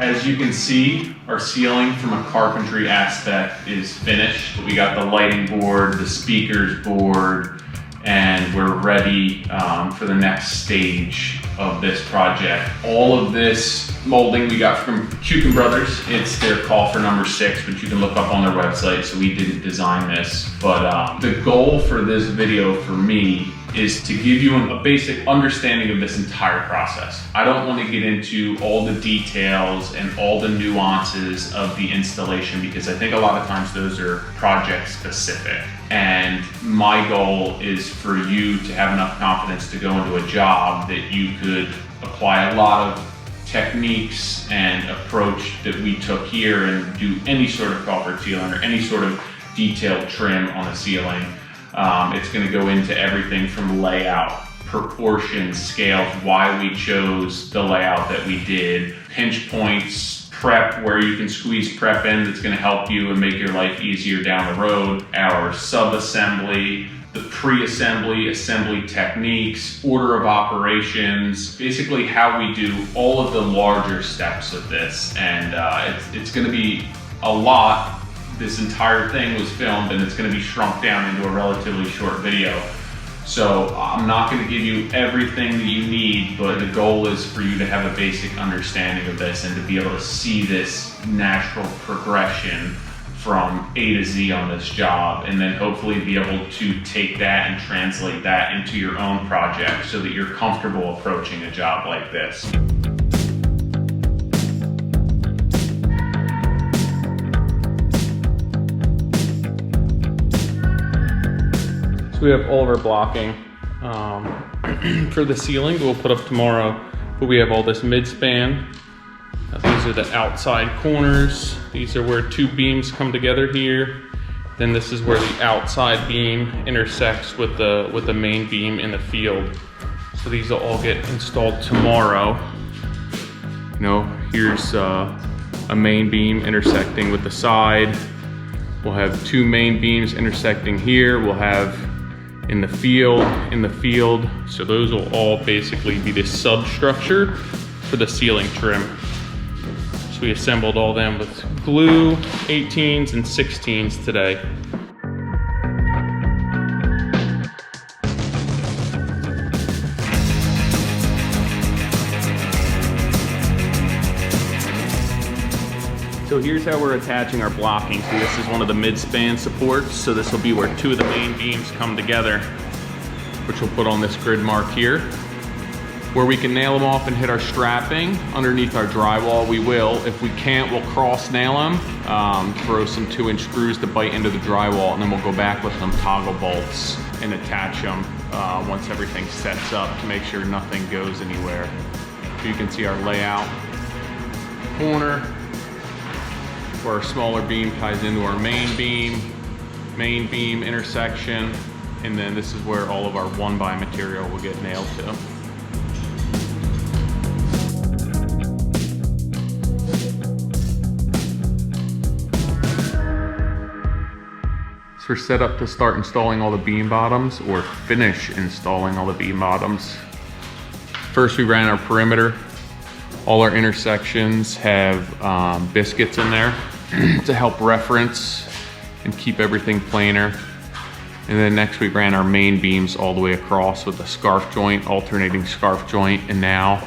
As you can see, our ceiling from a carpentry aspect is finished. We got the lighting board, the speakers board, and we're ready for the next stage of this project. All of this molding we got from Kuiken Brothers. It's their Coffered number 6, which you can look up on their website, so we didn't design this. But the goal for this video for me is to give you a basic understanding of this entire process. I don't want to get into all the details and all the nuances of the installation because I think a lot of times those are project specific. And my goal is for you to have enough confidence to go into a job that you could apply a lot of techniques and approach that we took here and do any sort of coffered ceiling or any sort of detailed trim on a ceiling. It's going to go into everything from layout, proportions, scales, why we chose the layout that we did, pinch points, prep where you can squeeze prep in that's going to help you and make your life easier down the road, our sub-assembly, the pre-assembly, assembly techniques, order of operations, basically how we do all of the larger steps of this. And it's going to be a lot. This entire thing was filmed and it's going to be shrunk down into a relatively short video. So I'm not going to give you everything that you need, but the goal is for you to have a basic understanding of this and to be able to see this natural progression from A to Z on this job, and then hopefully be able to take that and translate that into your own project so that you're comfortable approaching a job like this. So we have all of our blocking for the ceiling we'll put up tomorrow, but we have all this mid-span. These are the outside corners. These are where two beams come together here. Then this is where the outside beam intersects with the main beam in the field. So these will all get installed tomorrow. You know, here's a main beam intersecting with the side. We'll have two main beams intersecting here. We'll have in the field. So those will all basically be the substructure for the ceiling trim. So we assembled all them with glue, 18s and 16s today. So here's how we're attaching our blocking. So this is one of the mid-span supports. So this will be where two of the main beams come together, which we'll put on this grid mark here. Where we can nail them off and hit our strapping underneath our drywall, we will. If we can't, we'll cross nail them, throw some 2-inch screws to bite into the drywall, and then we'll go back with some toggle bolts and attach them once everything sets up to make sure nothing goes anywhere. So you can see our layout. Corner, where our smaller beam ties into our main beam intersection, and then this is where all of our 1x material will get nailed to. So we're set up to start installing all the beam bottoms, or finish installing all the beam bottoms. First we ran our perimeter. All our intersections have biscuits in there to help reference and keep everything planar. And then next we ran our main beams all the way across with a scarf joint, alternating scarf joint, and now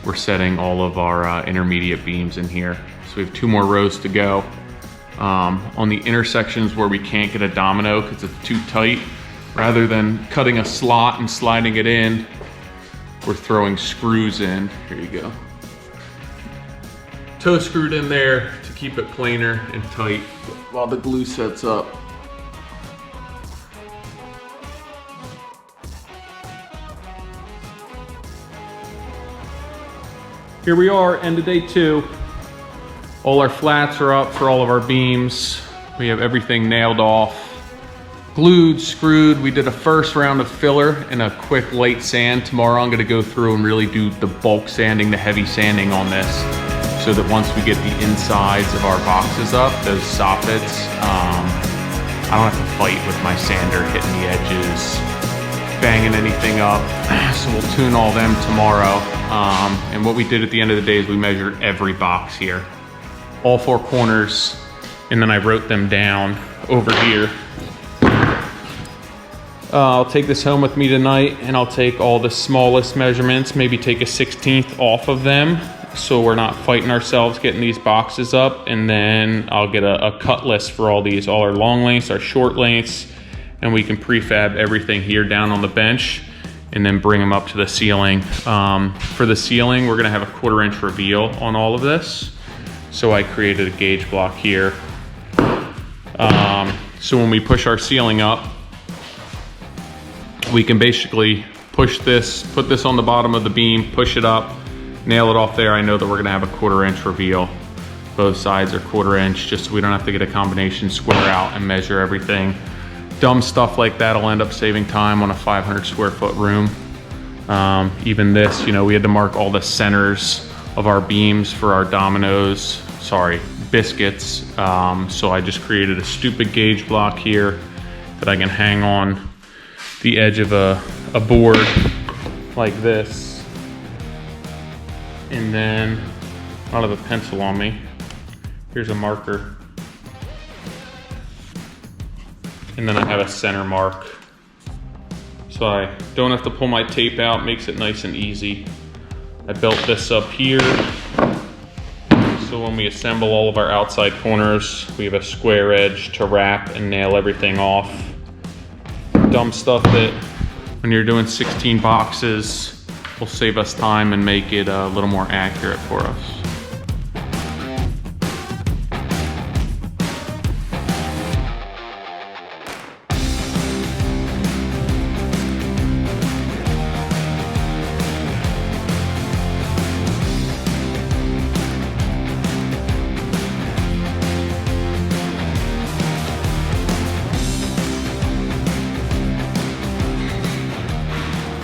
we're setting all of our intermediate beams in here. So we have 2 more rows to go. On the intersections where we can't get a domino because it's too tight, rather than cutting a slot and sliding it in, we're throwing screws in. Here you go. Toe screwed in there to keep it planar and tight while the glue sets up. Here we are, end of day 2. All our flats are up for all of our beams. We have everything nailed off, glued, screwed. We did a first round of filler and a quick light sand. Tomorrow I'm gonna go through and really do the bulk sanding, the heavy sanding on this, so that once we get the insides of our boxes up, those soffits, I don't have to fight with my sander hitting the edges banging anything up. So we'll tune all them tomorrow. And what we did at the end of the day is we measured every box here, all four corners, and then I wrote them down over here. I'll take this home with me tonight, and I'll take all the smallest measurements, maybe take a 16th off of them, so we're not fighting ourselves getting these boxes up. And then I'll get a cut list for all these, all our long lengths, our short lengths, and we can prefab everything here down on the bench and then bring them up to the ceiling. For the ceiling, we're gonna have a 1/4 inch reveal on all of this. So I created a gauge block here. So when we push our ceiling up, we can basically push this, put this on the bottom of the beam, push it up, nail it off there. I know that we're gonna have a 1/4 inch reveal. Both sides are 1/4 inch, just so we don't have to get a combination square out and measure everything. Dumb stuff like that will end up saving time on a 500 square foot room. Even this, you know, we had to mark all the centers of our beams for our biscuits. So I just created a stupid gauge block here that I can hang on the edge of a board like this. And then, I don't have a pencil on me. Here's a marker. And then I have a center mark. So I don't have to pull my tape out, makes it nice and easy. I built this up here. So when we assemble all of our outside corners, we have a square edge to wrap and nail everything off. Dumb stuff that when you're doing 16 boxes will save us time and make it a little more accurate for us.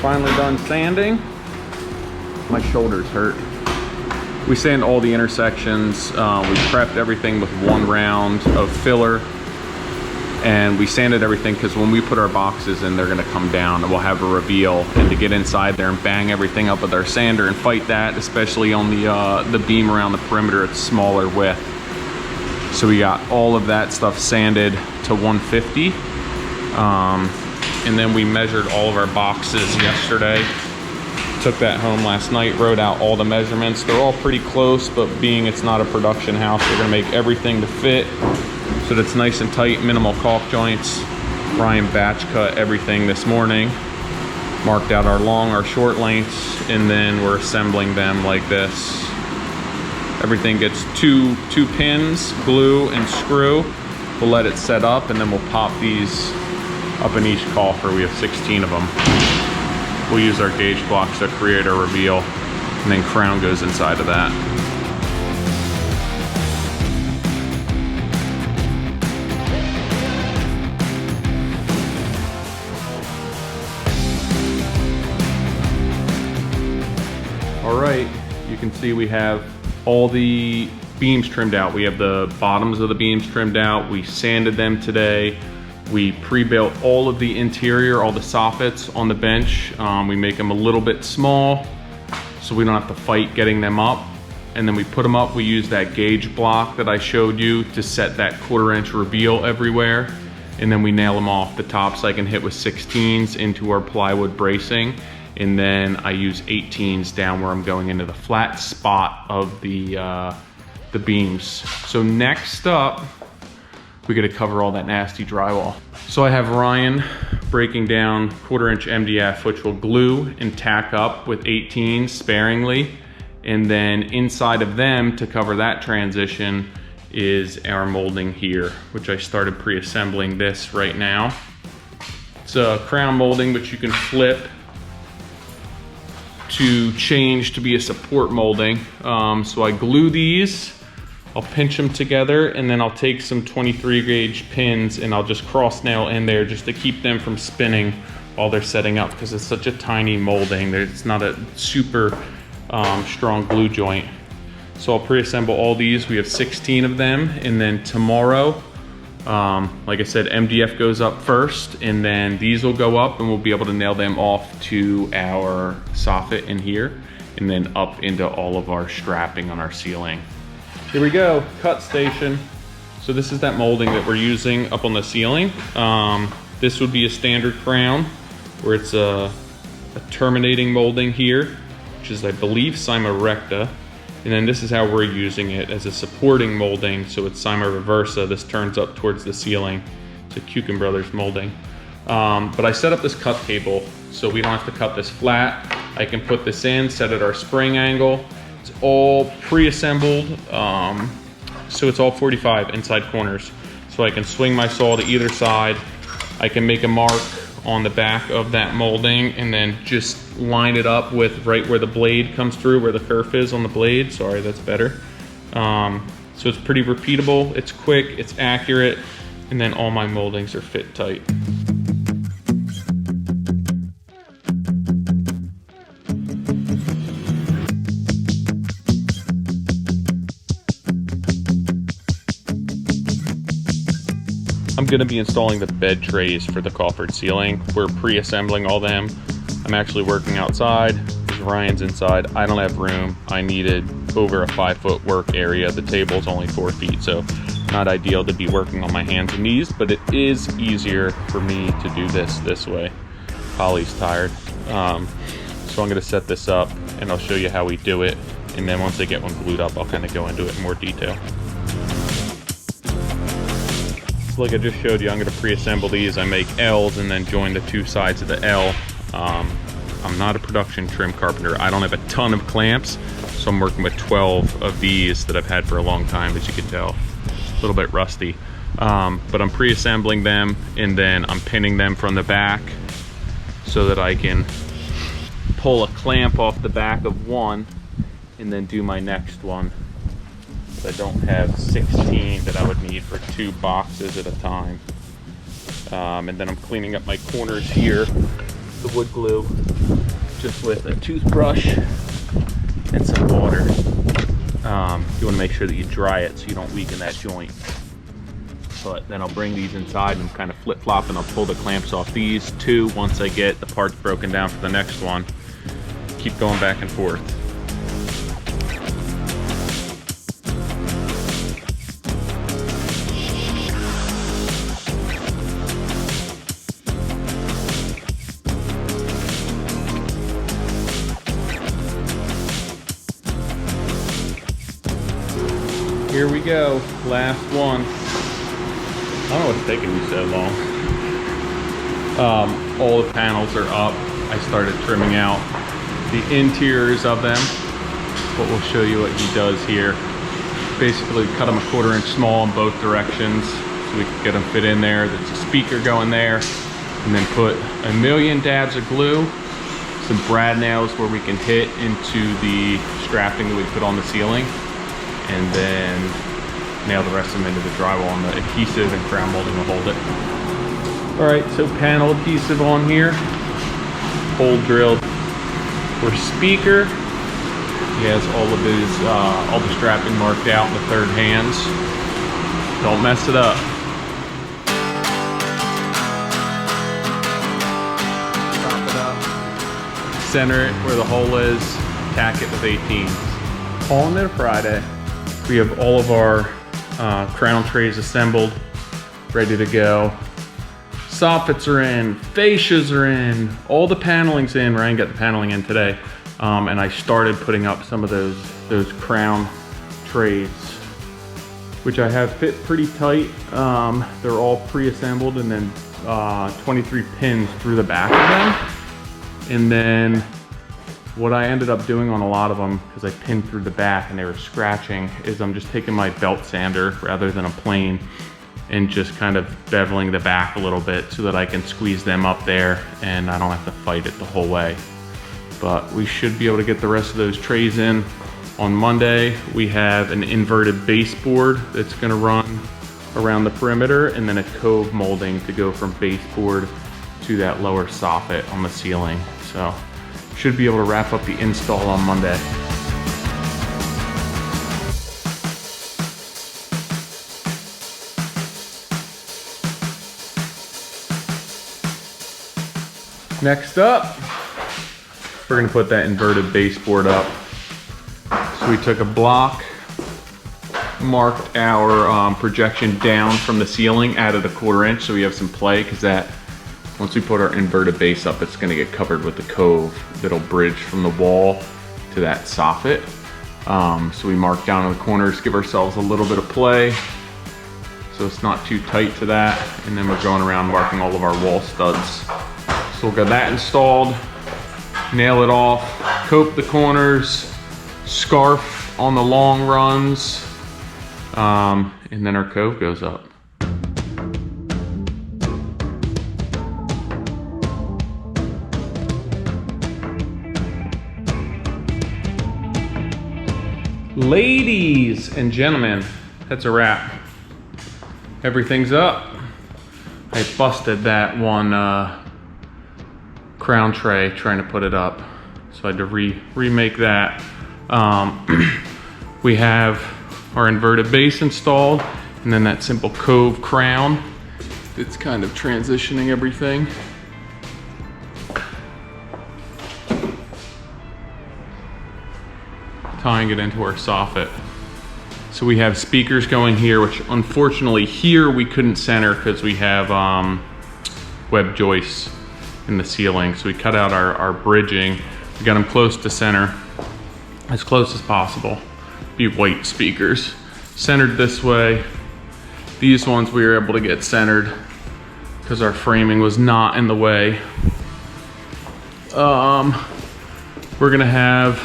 Finally done sanding. My shoulders hurt. We sand all the intersections. We prepped everything with 1 round of filler, and we sanded everything because when we put our boxes in, they're gonna come down and we'll have a reveal. And to get inside there and bang everything up with our sander and fight that, especially on the beam around the perimeter, it's smaller width. So we got all of that stuff sanded to 150. And then we measured all of our boxes yesterday. Took that home last night, wrote out all the measurements. They're all pretty close, but being it's not a production house, we're gonna make everything to fit so that it's nice and tight, minimal caulk joints. Ryan batch cut everything this morning, marked out our long, our short lengths, and then we're assembling them like this. Everything gets two pins, glue and screw. We'll let it set up, and then we'll pop these up in each coffer. We have 16 of them. We'll use our gauge blocks to create our reveal, and then crown goes inside of that. All right, you can see we have all the beams trimmed out. We have the bottoms of the beams trimmed out. We sanded them today. We pre-built all of the interior, all the soffits on the bench. We make them a little bit small so we don't have to fight getting them up. And then we put them up. We use that gauge block that I showed you to set that 1/4 inch reveal everywhere. And then we nail them off. The tops I can hit with 16s into our plywood bracing. And then I use 18s down where I'm going into the flat spot of the beams. So next up, we got to cover all that nasty drywall. So I have Ryan breaking down 1/4 inch MDF, which will glue and tack up with 18s sparingly. And then inside of them, to cover that transition, is our molding here, which I started pre-assembling this right now. It's a crown molding, but you can flip to change to be a support molding. So I glue these, I'll pinch them together, and then I'll take some 23 gauge pins and I'll just cross nail in there just to keep them from spinning while they're setting up, because it's such a tiny molding. It's not a super strong glue joint. So I'll pre-assemble all these. We have 16 of them, and then tomorrow Like I said, MDF goes up first, and then these will go up, and we'll be able to nail them off to our soffit in here, and then up into all of our strapping on our ceiling. Here we go, cut station. So this is that molding that we're using up on the ceiling. This would be a standard crown, where it's a terminating molding here, which is, I believe, Cyma recta. And then this is how we're using it as a supporting molding. So it's Cyma reversa. This turns up towards the ceiling. It's a Kuiken Brothers molding. But I set up this cut table so we don't have to cut this flat. I can put this in, set at our spring angle. It's all pre-assembled. So it's all 45 inside corners. So I can swing my saw to either side. I can make a mark on the back of that molding and then just line it up with right where the blade comes through, where the kerf is on the blade. Sorry, that's better. So it's pretty repeatable, it's quick, it's accurate, and then all my moldings are fit tight. I'm gonna be installing the bed trays for the coffered ceiling. We're pre-assembling all them. I'm actually working outside, because Ryan's inside. I don't have room. I needed over a 5-foot work area. The table's only 4 feet, so not ideal to be working on my hands and knees, but it is easier for me to do this way. Holly's tired. So I'm gonna set this up and I'll show you how we do it. And then once I get one glued up, I'll kind of go into it in more detail. So like I just showed you, I'm gonna pre-assemble these. I make L's and then join the 2 sides of the L. I'm not a production trim carpenter. I don't have a ton of clamps, so I'm working with 12 of these that I've had for a long time, as you can tell. A little bit rusty. But I'm pre-assembling them, and then I'm pinning them from the back so that I can pull a clamp off the back of one and then do my next one. I don't have 16 that I would need for 2 boxes at a time. And then I'm cleaning up my corners here, the wood glue, just with a toothbrush and some water. You want to make sure that you dry it so you don't weaken that joint. But then I'll bring these inside and kind of flip-flop, and I'll pull the clamps off these 2 once I get the parts broken down for the next one. Keep going back and forth. Here we go, last one. I don't know what's taking me so long. All the panels are up. I started trimming out the interiors of them, but we'll show you what he does here. Basically cut them a 1/4 inch small in both directions so we can get them fit in there. There's a speaker going there, and then put a million dabs of glue, some brad nails where we can hit into the strapping that we put on the ceiling, and then nail the rest of them into the drywall, and the adhesive and crown molding will hold it. All right, so panel adhesive on here, hole drilled for speaker. He has all of his, all the strapping marked out in the 3rd hands. Don't mess it up. Prop it up. Center it where the hole is, tack it with 18s. On there Friday. We have all of our crown trays assembled, ready to go. Soffits are in, fascias are in, all the paneling's in. Ryan got the paneling in today. And I started putting up some of those crown trays, which I have fit pretty tight. They're all pre-assembled, and then 23 pins through the back of them. And then what I ended up doing on a lot of them, because I pinned through the back and they were scratching, is I'm just taking my belt sander rather than a plane and just kind of beveling the back a little bit so that I can squeeze them up there and I don't have to fight it the whole way. But we should be able to get the rest of those trays in. On Monday, we have an inverted baseboard that's gonna run around the perimeter, and then a cove molding to go from baseboard to that lower soffit on the ceiling. So should be able to wrap up the install on Monday. Next up, we're gonna put that inverted baseboard up. So we took a block, marked our projection down from the ceiling, added a 1/4 inch so we have some play, because that, once we put our inverted base up, it's gonna get covered with the cove that'll bridge from the wall to that soffit. So we mark down in the corners, give ourselves a little bit of play so it's not too tight to that, and then we're going around marking all of our wall studs. So we'll get that installed, nail it off, cope the corners, scarf on the long runs, and then our cove goes up. Ladies and gentlemen, that's a wrap. Everything's up. I busted that one crown tray trying to put it up, so I had to remake that. We have our inverted base installed, and then that simple cove crown. It's kind of transitioning everything. Tying it into our soffit. So we have speakers going here, which unfortunately here we couldn't center because we have web joists in the ceiling. So we cut out our bridging. We got them close to center, as close as possible. Be white speakers. Centered this way. These ones we were able to get centered because our framing was not in the way. We're gonna have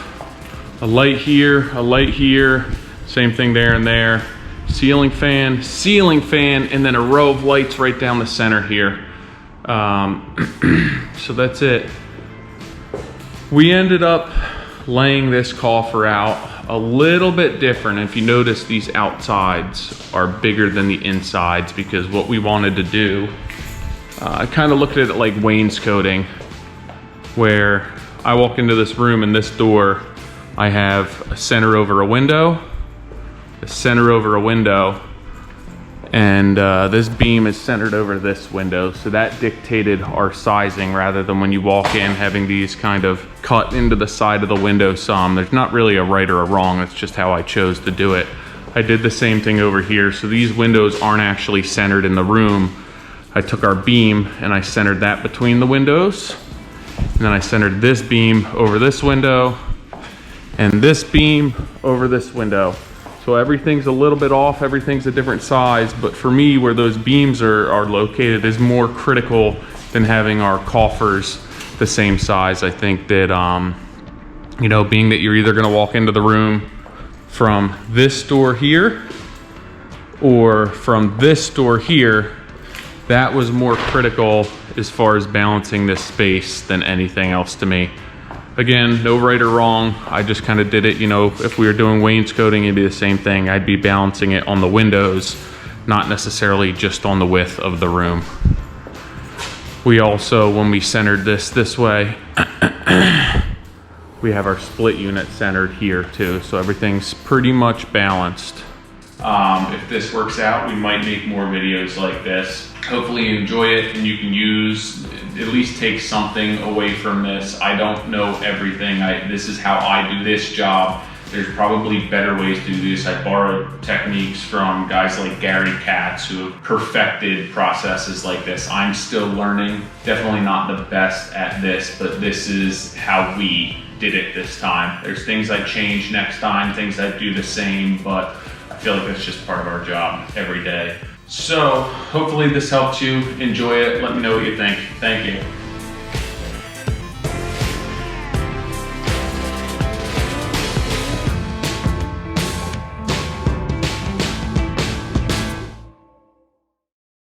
a light here, same thing there and there. Ceiling fan, and then a row of lights right down the center here. So that's it. We ended up laying this coffer out a little bit different. If you notice, these outsides are bigger than the insides, because what we wanted to do, I kind of looked at it like wainscoting, where I walk into this room and this door, I have a center over a window, and this beam is centered over this window. So that dictated our sizing, rather than when you walk in having these kind of cut into the side of the window some. There's not really a right or a wrong, it's just how I chose to do it. I did the same thing over here. So these windows aren't actually centered in the room. I took our beam and I centered that between the windows. And then I centered this beam over this window, and this beam over this window. So everything's a little bit off, everything's a different size, but for me, where those beams are located is more critical than having our coffers the same size. I think that, you know, being that you're either gonna walk into the room from this door here or from this door here, that was more critical as far as balancing this space than anything else to me. Again, no right or wrong. I just kind of did it, you know, if we were doing wainscoting, it'd be the same thing. I'd be balancing it on the windows, not necessarily just on the width of the room. We also, when we centered this way, we have our split unit centered here too. So everything's pretty much balanced. If this works out, we might make more videos like this. Hopefully you enjoy it and you can at least take something away from this. I don't know everything. This is how I do this job. There's probably better ways to do this. I borrowed techniques from guys like Gary Katz, who have perfected processes like this. I'm still learning. Definitely not the best at this, but this is how we did it this time. There's things I change next time, things I do the same, but I feel like that's just part of our job every day. So hopefully this helped you. Enjoy it. Let me know what you think. Thank you.